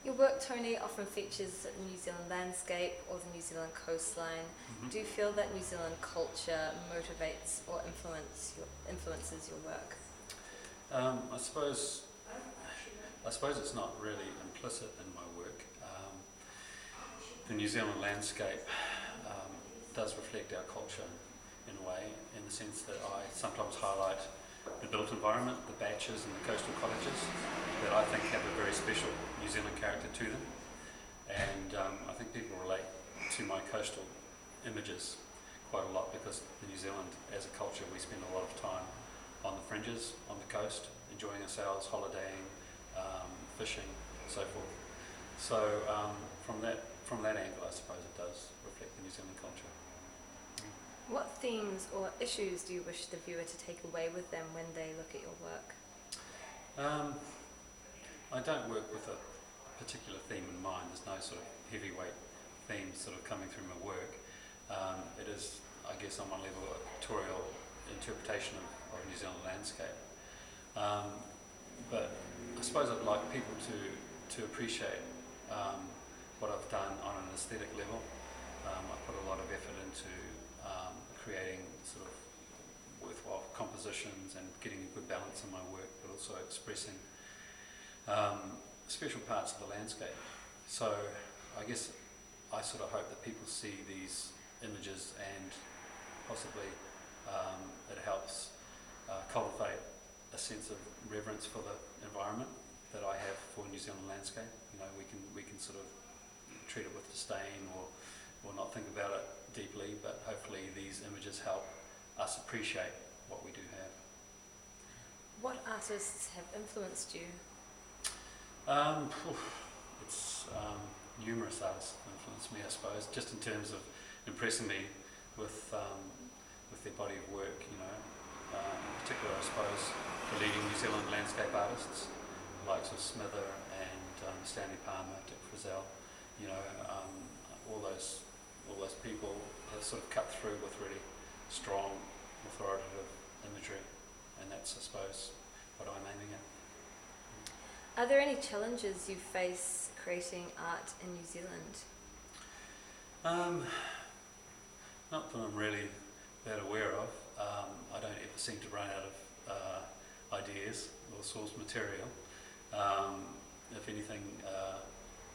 Your work, Tony, often features the New Zealand landscape or the New Zealand coastline. Do you feel that New Zealand culture motivates or influences your work? I suppose it's not really implicit in my work. The New Zealand landscape does reflect our culture in a way, in the sense that I sometimes highlight the built environment, the batches and the coastal cottages that I think have a very special New Zealand character to them. And I think people relate to my coastal images quite a lot because in New Zealand, as a culture, we spend a lot of time on the fringes, on the coast, enjoying ourselves, holidaying, fishing, so forth. So from that angle, I suppose it does reflect the New Zealand culture. What themes or issues do you wish the viewer to take away with them when they look at your work? I don't work with a particular theme in mind. There's no sort of heavyweight themes sort of coming through my work. It is, I guess, on one level, a pictorial interpretation of New Zealand landscape. But I suppose I'd like people to appreciate what I've done on an aesthetic level. I put a lot of effort into creating sort of worthwhile compositions and getting a good balance in my work, but also expressing special parts of the landscape. So I guess I sort of hope that people see these images and possibly it helps cultivate a sense of reverence for the environment that I have for New Zealand landscape. You know, we can sort of treat it with disdain or not think about it deeply, but hopefully these images help us appreciate what we do have. What artists have influenced you? It's numerous artists have influenced me, I suppose, just in terms of impressing me with their body of work. You know, in particular, I suppose the leading New Zealand landscape artists, the likes of Smither and Stanley Palmer, Dick Frizzell. You know, all those people have sort of cut through with really strong, authoritative imagery, and that's, I suppose, what I'm aiming at. Are there any challenges you face creating art in New Zealand? Not that I'm really that aware of. I don't ever seem to run out of ideas or source material. If anything,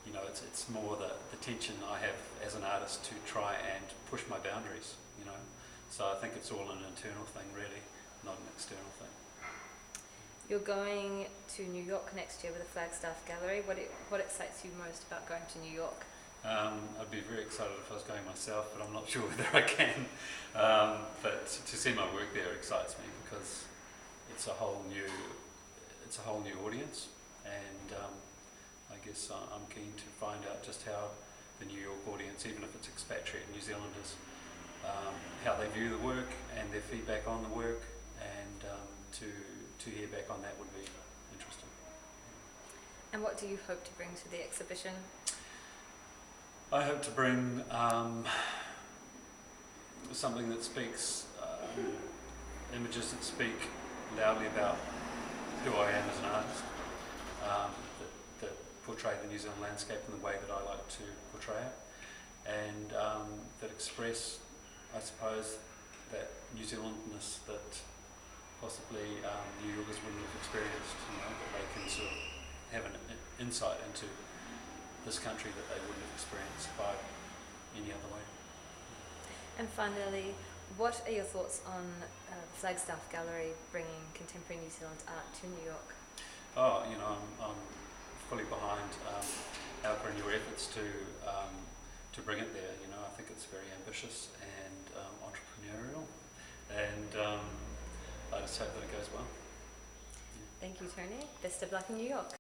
you know, it's more the tension I have as an artist to try and push my boundaries, you know. So I think it's all an internal thing, really, not an external thing. You're going to New York next year with the Flagstaff Gallery. What excites you most about going to New York? I'd be very excited if I was going myself, but I'm not sure whether I can. But to see my work there excites me because it's a whole new audience, and I guess I'm keen to find out just how the New York audience, even if it's expatriate New Zealanders, how they view the work and their feedback on the work, and to hear back on that would be interesting. And what do you hope to bring to the exhibition? I hope to bring something that speaks, images that speak loudly about who I am as an artist, that portray the New Zealand landscape in the way that I like to portray it, and that express, I suppose, that New Zealandness that possibly New Yorkers wouldn't have experienced. You know, that they can sort of have an insight into this country that they wouldn't have experienced by any other way. And finally, what are your thoughts on the Flagstaff Gallery bringing contemporary New Zealand art to New York? Oh, you know, I'm fully behind Arpil and your efforts to bring it there. You know, I think it's very ambitious and entrepreneurial, and I just hope that it goes well. Thank you, Tony. Best of luck in New York.